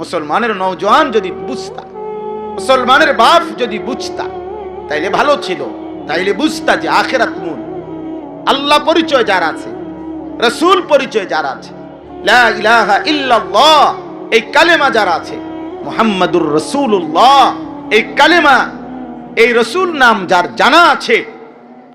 মুসলমানের নওজোয়ান যদি বুঝতা, মুসলমানের বাপ যদি বুঝতা, তাইলে ভালো ছিল। তাইলে বুঝতা যে আখিরাত মূল, আল্লাহ পরিচয় যার আছে, রাসূল পরিচয় যার আছে, লা ইলাহা ইল্লাল্লাহ এই কালেমা যার আছে, মুহাম্মাদুর রাসূলুল্লাহ এই কালেমা, এই রাসূল নাম যার জানা আছে,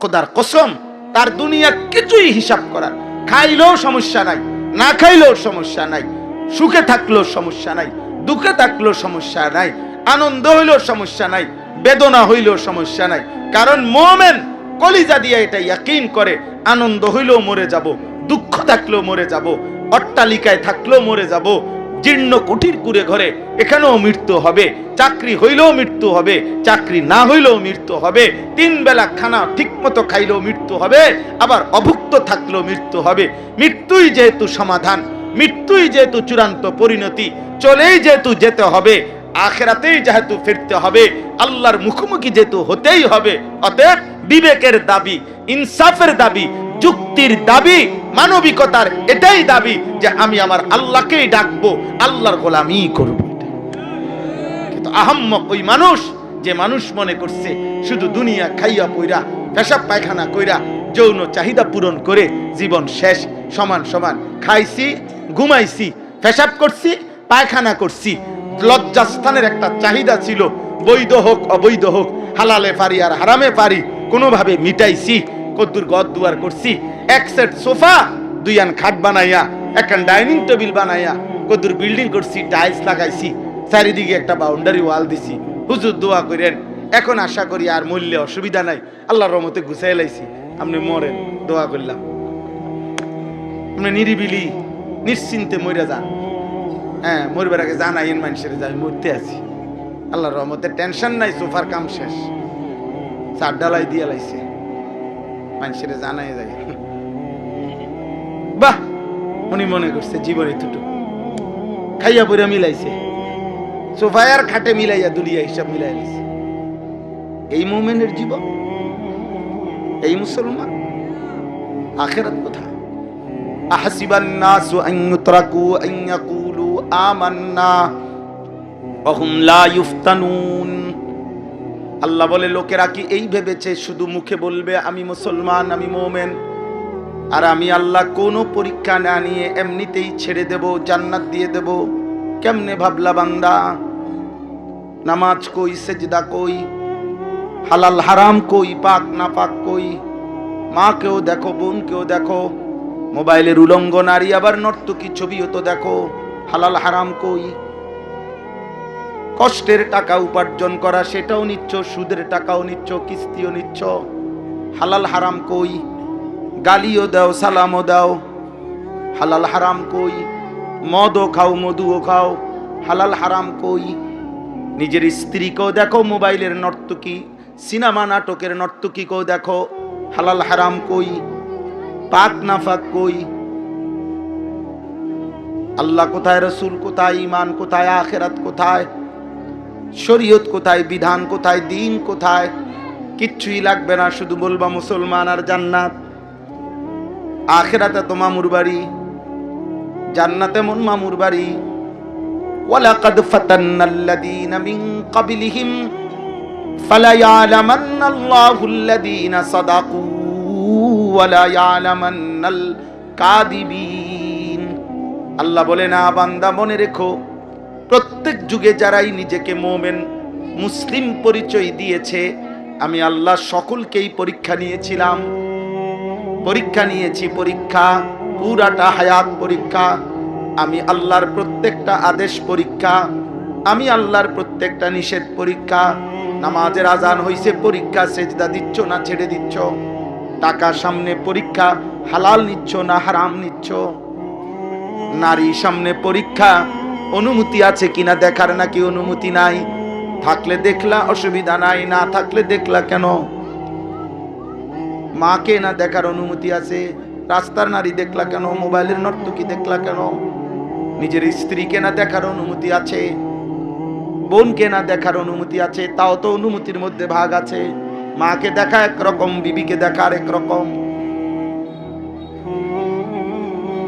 খোদার কসম তার দুনিয়া কিছুই হিসাব করার, খাইলেও সমস্যা নাই, না খাইলেও সমস্যা নাই, সুখে থাকলেও সমস্যা নাই, দুঃখে থাকলেও সমস্যা নাই, আনন্দ হইলেও সমস্যা নাই, বেদনা হইলেও সমস্যা নাই। কারণ মুমিন কলিজা দিয়ে এটা ইয়াকিন করে, আনন্দ হইলেও মরে যাব, দুঃখ থাকলেও মরে যাব, অট্টালিকায় থাকলেও মরে যাব, জীর্ণ কুটির কুড়ে ঘরে এখানেও মৃত্যু হবে, চাকরি হইলেও মৃত্যু হবে, চাকরি না হইলেও মৃত্যু হবে, তিন বেলা খানা ঠিক মতো খাইলেও মৃত্যু হবে, আবার অভুক্ত থাকলেও মৃত্যু হবে। মৃত্যুই যেহেতু সমাধান, মৃত্যুই যেহেতু চূড়ান্ত পরিণতি, চলেই যেহেতু যেতে হবে, আখিরাতেই যেহেতু ফিরতে হবে, আল্লাহর মুখোমুখি যেহেতু হতেই হবে, অতএব বিবেকের দাবি, ইনসাফের দাবি, যুক্তির দাবি, মানবিকতার এটাই দাবি যে আমি আমার আল্লাহকেই ডাকবো, আল্লাহর গোলামি করব। কিন্তু আহাম্মক ওই মানুষ, যে মানুষ মনে করছে শুধু দুনিয়া খাইয়া পইরা পেশাব পায়খানা কইরা যৌন চাহিদা পূরণ করে জীবন শেষ, সমান সমান খাইছি, ঘুমাইছি, পেশাব করছি, পায়খানা করছি, লজ্জাস্থানের একটা চাহিদা ছিল, বৈধ হোক অবৈধ হোক, হালালে পারি আর হারামে পারি, কোনোভাবে মিটাইছি, কদ্দুর ঘর দুয়ার করছি, এক সেট সোফা, দুইয়ান খাট বানাইয়া, একখান ডাইনিং টেবিল বানাইয়া, কদ্দুর বিল্ডিং করছি, টাইলস লাগাইছি, চারিদিকে একটা বাউন্ডারি ওয়াল দিছি। হুজুর দোয়া করেন, এখন আশা করি আর মূল্যে অসুবিধা নাই, আল্লাহর রহমতে গুছাই লাইছি। আপনি মরেন, দোয়া করলাম, আপনি নিরিবিলি নিশ্চিন্তে মরে যান। হ্যাঁ, মরবার আগে জানাইন মানুষের যে আমি মরতে আছি, আল্লাহর রহমতে টেনশন নাই, সোফার কাম শেষ, চার ডালাই দিয়ে লাইছে, মানুষের জানাই যায়। বাহ, উনি মনে করছে জীবনে দুটো খাইয়া পরে মিলাইছে, সোফায় আর খাটে মিলাইয়া দুলিয়া হিসাব মিলাই লাইছে। এই মুমিনের জীবন, এই মুসলমান। আখিরাত কোথায়? আহসিবান নাসু আন ইউতরাকু আন ইয়াকুলু আমান্না ওয়া হুম লা ইফতানুন। আল্লাহ বলে, লোকেরা কি এই ভেবেছে শুধু মুখে বলবে আমি মুসলমান, আমি মুমিন, আর আমি আল্লাহ কোনো পরীক্ষা না নিয়ে এমনিতেই ছেড়ে দেব, জান্নাত দিয়ে দেব? কেমনে ভাবলা বান্দা? নামাজ কই, সেজদা কই, হালাল হারাম কই, পাক না পাক কই, মাকেও দেখো, বোনকেও দেখো, মোবাইলের উলঙ্গ নারী আবার নর্তকী ছবিও তো দেখো, হালাল হারাম কই? কষ্টের টাকা উপার্জন করা সেটাও নিচ্ছ, সুদের টাকাও নিচ্ছ, কিস্তিও নিচ্ছ, হালাল হারাম কই? গালিও দাও, সালামও দাও, হালাল হারাম কই? মদও খাও, মধুও খাও, হালাল হারাম কই? নিজের স্ত্রীকেও দেখো মোবাইলের নর্তকী, সিনেমা নাটকের নর্তকীকেও দেখো, হালাল হারাম কই? পাক না ফাক কই? আল্লাহ কোথায়, রসুল কোথায়, ঈমান কোথায়, আখিরাত কোথায়, শরীয়ত কোথায়, বিধান কোথায়, দ্বীন কোথায়? কিচ্ছুই লাগবে না, শুধু বলবা মুসলমান আর জান্নাত। আখিরাতে তো মামুর বাড়ি, জান্নাতে মন মামুর বাড়ি। ওয়ালাকাদ ফাতান্নাল্লাযীনা মিন ক্বাবলিহিম ফালায়ালামান্নাল্লাহুল্লাযীনা সাদাকু ওয়ালা ইয়ালামান্নাল কাযিবিন। আল্লাহ বলে, না বান্দা মনে রেখো, প্রত্যেক যুগে যারাই নিজেকে মুমিন মুসলিম পরিচয় দিয়েছে, আমি আল্লাহ সকলকেই পরীক্ষা নিয়েছিলাম, পরীক্ষা নিয়েছি, পরীক্ষা পুরাটা হায়াত পরীক্ষা। আমি আল্লাহর প্রত্যেকটা আদেশ পরীক্ষা, আমি আল্লাহর প্রত্যেকটা নিষেধ পরীক্ষা। নামাজের আজান হইছে পরীক্ষা, সেজদা দিচ্ছ না ছেড়ে দিচ্ছ, টাকা সামনে পরীক্ষা, হালাল নিচ্ছ না হারাম নিচ্ছ, নারী সামনে পরীক্ষা, অনুমতি আছে কিনা দেখার নাকি অনুমতি নাই, থাকলে দেখলা অসুবিধা নাই, না থাকলে দেখলা কেন? মাকে না দেখার অনুমতি আছে, রাস্তার নারী দেখলা কেন? মোবাইলের নর্তকী দেখলা কেন? নিজের স্ত্রীকে না দেখার অনুমতি আছে, বোনকে না দেখার অনুমতি আছে, তাও তো অনুমতির মধ্যে ভাগ আছে। মাকে দেখা একরকম, বিবিকে দেখা আরেক রকম।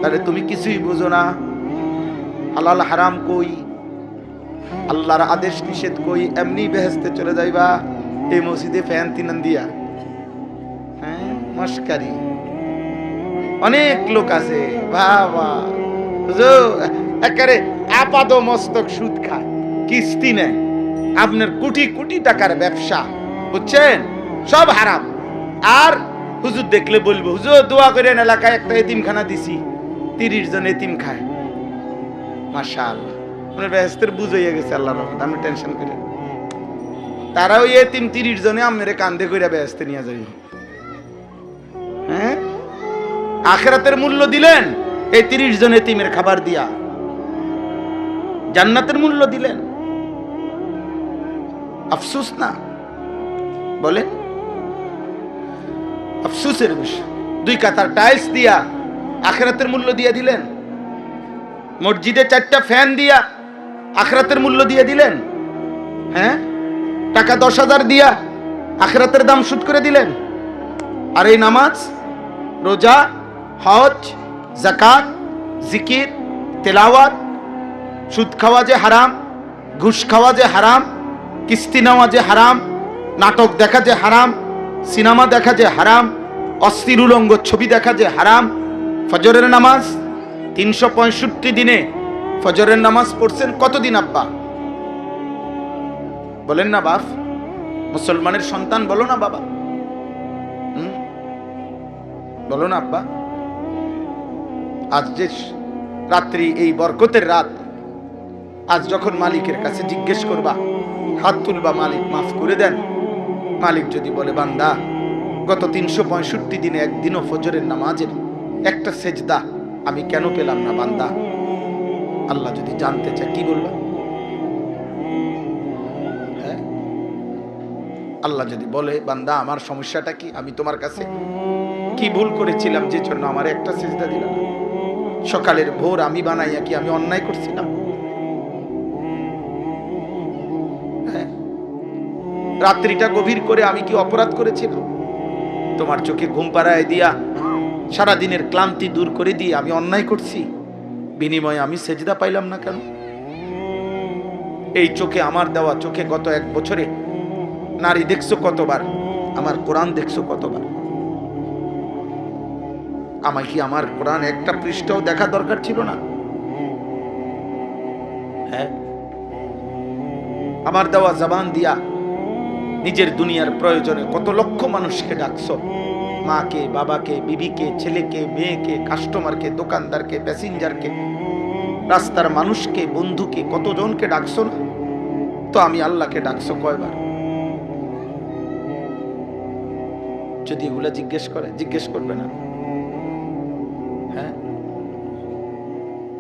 তাহলে তুমি কিছুই বুঝো না। হালাল হারাম কই? আল্লাহর আদেশ নিষেধ কই এমনি বেহেশতে চলে যাইবা এই মসজিদে ফ্যান তিনান দিয়া? হ্যাঁ, মস্কারি। অনেক লোক আছে বাবা একেবারে আপাদ মস্তক সুদ খায়, কিস্তি নেয়, আপনার কোটি কোটি টাকার ব্যবসা, বুঝছেন, সব হারাম। আর হুজুর দেখলে বলবো, হুজুর দোয়া করেন এলাকায় একটা এতিমখানা দিছি, 30 জন এতিম খায়। মাশাআল্লাহ, আপনার বেহেশতের বুঝ হয়ে গেছে আল্লাহর রহমত, আপনি টেনশন করেন। তারাও এতিম 30 জনে আমরে কান্দে কইরা বেহেশতে নিয়ে যাই। হ্যাঁ, আখিরাতের মূল্য দিলেন এই 30 জন এতিমের খাবার দিয়া, জান্নাতের মূল্য দিলেন। আফসোস না বলেন? আফসোসের বিষয়। 2 কাতার টাইলস দিয়া আখিরাতের মূল্য দিয়ে দিলেন, মসজিদে 4টা ফ্যান দিয়া আখিরাতের মূল্য দিয়ে দিলেন। হ্যাঁ, টাকা 10,000 দিয়া আখিরাতের দাম সুদ করে দিলেন। আর এই নামাজ, রোজা, হজ, যাকাত, জিকির, তেলাওয়াত, সুদ খাওয়া যে হারাম, ঘুষ খাওয়া যে হারাম, কিস্তি নেওয়া যে হারাম, নাটক দেখা যে হারাম, সিনেমা দেখা যে হারাম, অশ্লীল উলঙ্গ ছবি দেখা যে হারাম। ফজরের নামাজ 365 দিনে ফজরের নামাজ পড়ছেন কতদিন আব্বা? বলেন না বাপ, মুসলমানের সন্তান বলো না বাবা, বলো না আব্বা। আজ যে রাত্রি, এই বরকতের রাত, আজ যখন মালিকের কাছে জিজ্ঞেস করবা, হাত তুলবা, মালিক মাফ করে দেন। মালিক যদি বলে বান্দা গত 365 দিনে একদিনও ফজরের নামাজের একটা সেজদা আমি কেন পেলাম না বান্দা, আল্লাহ যদি জানতে চায় কি বলবা? হ্যাঁ, আল্লাহ যদি বলে বান্দা আমার সমস্যাটা কি, আমি তোমার কাছে কি ভুল করেছিলাম যে জন্য আমার একটা সেজদা দিল না? সকালের ভোর আমি বানাইয়া কি আমি অন্যায় করছিলাম? হ্যাঁ, রাত্রিটা গভীর করে আমি কি অপরাধ করেছিলাম? তোমার চোখে ঘুম পাড়ায় দিয়া সারা দিনের ক্লান্তি দূর করে দিয়ে আমি অন্যায় করছি, বিনিময়ে আমি সেজদা পাইলাম না কেন? এই চোখে, আমার দেওয়া চোখে গত 1 বছরে নারী দেখছো কতবার, আমার কোরআন দেখছো কতবার? আমায় কি আমার কোরআন একটা পৃষ্ঠাও দেখা দরকার ছিল না? হ্যাঁ, আমার দেওয়া জবান দিয়া নিজের দুনিয়ার প্রয়োজনে কত লক্ষ মানুষকে ডাকছো, মাকে, বাবাকে, বিবিকে, ছেলেকে, মেয়েকে, কাস্টমারকে, দোকানদারকে, প্যাসেঞ্জারকে, রাস্তার মানুষকে, বন্ধুকে, কতজনকে ডাকছো না? তো আমি আল্লাহকে ডাকছো কয়বার? যদি এগুলা জিজ্ঞেস করবে না? হ্যাঁ,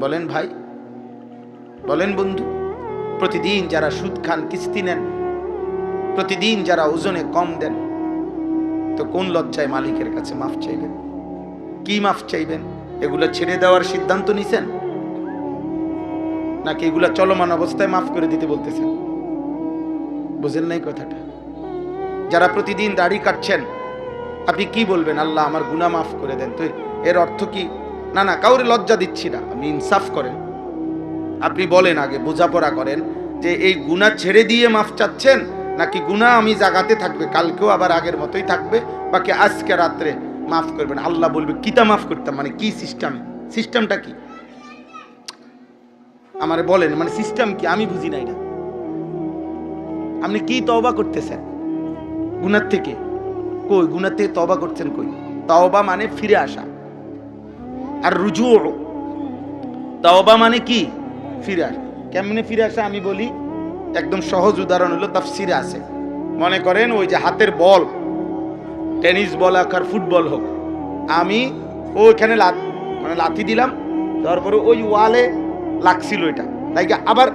বলেন ভাই, বলেন বন্ধু। প্রতিদিন যারা সুদ খান, কিস্তি নেন, প্রতিদিন যারা ওজনে কম দেন, তো কোন লজ্জায় মালিকের কাছে মাফ চাইবেন? কি মাফ চাইবেন? এগুলা ছেড়ে দেওয়ার সিদ্ধান্ত নিছেন, নাকি এগুলা চলমান অবস্থায় মাফ করে দিতে বলতেছেন? বুঝেন নাই কথাটা? যারা প্রতিদিন দাড়ি কাটছেন, আপনি কি বলবেন? আল্লাহ আমার গুনাহ মাফ করে দেন। তো এর অর্থ কি? না না, কাউরে লজ্জা দিচ্ছি না, আপনি ইনসাফ করেন। আপনি বলেন, আগে বোঝাপড়া করেন যে এই গুনাহ ছেড়ে দিয়ে মাফ চাচ্ছেন, নাকি গুনাহ আমি জাগাতে থাকবে, কালকেও আবার আগের মতোই থাকবে, বাকি আজকে রাত্রে মাফ করবেন। আল্লাহ বলবে কিতা মাফ করতাম, মানে কি সিস্টেমটা কি আমারে বলেন, মানে সিস্টেম কি? আমি বুঝি না এটা। আপনি কি তওবা করতেছেন গুনাহ থেকে? কই গুনাহ থেকে তওবা করছেন? কই? তওবা মানে ফিরে আসা, আর রুজু, তওবা মানে কি? ফিরে আসা। কেমনে ফিরে আসা আমি বলি, একদম সহজ উদাহরণ হলো তাফসিরে আছে। মনে করেন ওই যে হাতের বল, টেনিস বল হোক আর ফুটবল হোক, আমি ওইখানে মানে লাথি দিলাম, তারপরে ওই ওয়ালে লাগছিল, এটা লাইগা আবার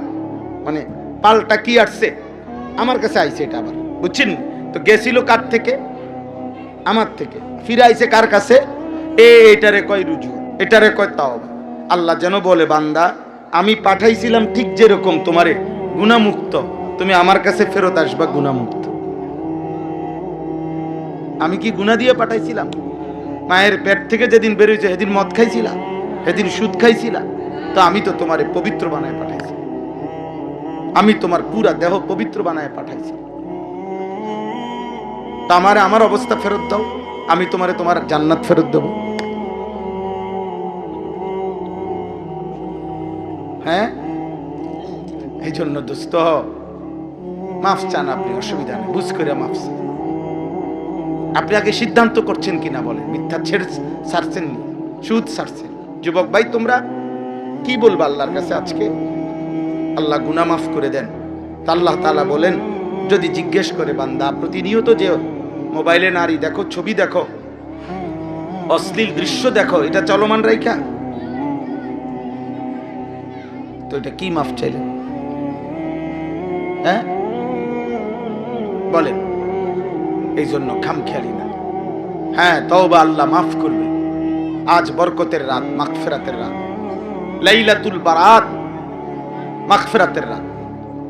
মানে পাল্টা কি আসছে আমার কাছে আইছে, এটা আবার বুঝছেন তো? গেছিল কার থেকে? আমার থেকে। ফিরে আইছে কার কাছে? এটারে কয় রুজু, এটারে কয় তাওবা। আল্লাহ যেন বলে বান্দা আমি পাঠাইছিলাম ঠিক যেরকম তোমারে গুনাহমুক্ত, তুমি আমার কাছে ফেরত আসবা গুনাহমুক্ত। আমি কি গুনাহ দিয়ে পাঠাইছিলাম? মায়ের পেট থেকে যেদিন বেরোইছে সেদিন মদ খাইছিলা, সেদিন সুদ খাইছিলা, তো আমি তো তোমারে পবিত্র বানায় পাঠাইছি। আমি তোমার পুরা দেহ পবিত্র বানায় পাঠাইছি, তা আমারে আমার অবস্থা ফেরত দাও, আমি তোমারে তোমার জান্নাত ফেরত দেব। হ্যাঁ, এই জন্য দোস্ত মাফ চান আপনি, অসুবিধা নেই, বুঝ করে মাফ চান। আপনি আগে সিদ্ধান্ত করছেন কিনা বলেন, মিথ্যা ছেড়ে ছাড়ছেন, সুদ ছাড়ছেন। যুবক ভাই, তোমরা কি বলবো আল্লাহর কাছে আজকে? আল্লাহ গুনাহ মাফ করে দেন। তা আল্লাহ তাআলা বলেন, যদি জিজ্ঞেস করে বান্দা প্রতিনিয়ত যে মোবাইলে নারী দেখো, ছবি দেখো, অশ্লীল দৃশ্য দেখো, এটা চলমান রাইখা, তো এটা কি মাফ চাইলেন? হ্যাঁ বলেন। এই জন্য খামখেয়ালি না। হ্যাঁ, তওবা, আল্লাহ মাফ করবে। আজ বরকতের রাত, মাগফিরাতের রাত, লাইলাতুল বারাত, মাগফিরাতের রাত।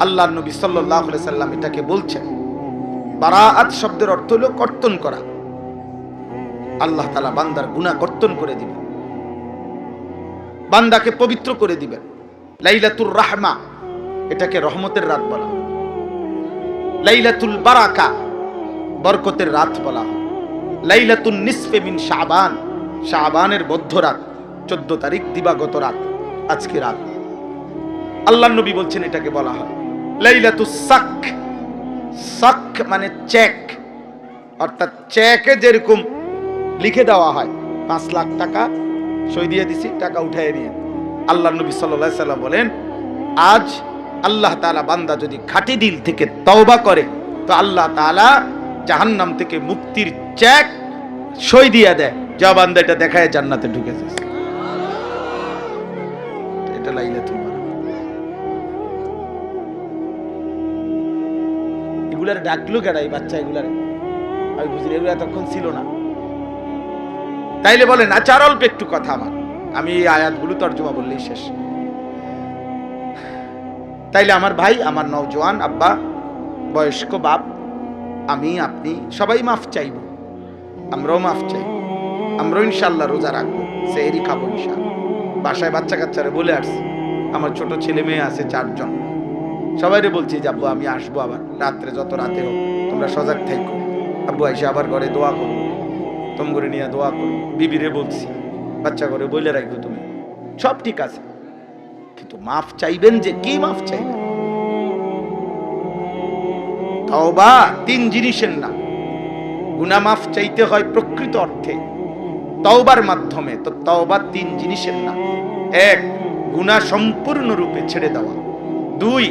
আল্লাহর নবী সাল্লাল্লাহু আলাইহি সাল্লাম এটাকে বলছেন। বারাআত শব্দের অর্থ হলো কর্তন করা। আল্লাহ তাআলা বান্দার গুনাহ কর্তন করে দিবেন, বান্দাকে পবিত্র করে দিবেন। লাইলাতুর রাহমা, এটাকে রহমতের রাত বলা। লাইলাতুল বারাকা, বরকতের রাত বলা হয়। লাইলাতুন নিসফে মিন শাবান, শাবানের বদ্ধ রাত, 14 তারিখ দিবাগত রাত, আজকে রাত। আল্লাহর নবী বলছেন এটাকে বলা হয় লাইলাতুস সাক। সাক মানে চেক, অর্থাৎ চেকে যেরকম লিখে দেওয়া হয় 5 লাখ টাকা সই দিয়ে দিছি, টাকা উঠায় নিয়ে। আল্লাহর নবী সাল্লাল্লাহু আলাইহি সাল্লাম বলেন, আজ আল্লাহ তাআলা বান্দা যদি খাঁটি দিল থেকে তওবা করে, তো আল্লাহ তাআলা জাহান্নাম থেকে মুক্তির চেক সই দিয়ে দেয়, যা বান্দা এটা দেখায় জান্নাতে ঢুকেছে। এটা লাইলাতুল বারাত। এগুলার ডাকলো কেডাই বাচ্চা, এগুলার আমি বুঝি, এগুলো এতক্ষণ ছিল না। তাইলে বলেন, আচ্ছা আর অল্প একটু কথা আমার, আমি এই আয়াতগুলো তর্জমা বললেই শেষ। তাইলে আমার ভাই, আমার নওজোয়ান আব্বা, বয়স্ক বাপ, আমি, আপনি সবাই মাফ চাইব, আমরাও মাফ চাই। আমরাও ইনশাল্লাহ রোজা রাখবো, সেহরি খাবো ইনশাল্লাহ। বাসায় বাচ্চা কাচ্চারা বলে আসছি, আমার ছোট ছেলে মেয়ে আছে 4 জন, সবাইরে বলছি যে আব্বু আমি আসবো আবার রাত্রে, যত রাতে হোক তোমরা সজাগ থাইকো। আব্বু এসে আবার ঘরে দোয়া করবো, তোম করে নিয়ে দোয়া করবো। বিবিরে বলছি, বাচ্চা ঘরে বলে রাখবো, তুমি সব ঠিক আছে, কিন্তু মাফ চাইবেন। যে কি মাফ চাইবেন? তওবা 3 জিনিসের নাম। গুনাহ মাফ চাইতে হয় প্রকৃত অর্থে তওবার মাধ্যমে, তো তওবা 3 জিনিসের নাম। 1, গুনাহ সম্পূর্ণরূপে ছেড়ে দেওয়া। 2,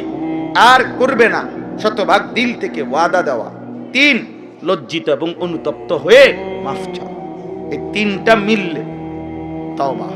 আর করবে না, শতভাগ দিল থেকে ওয়াদা দেওয়া। 3, লজ্জিত এবং অনুতপ্ত হয়ে মাফ চাওয়া। এই 3টা মিললে তওবা।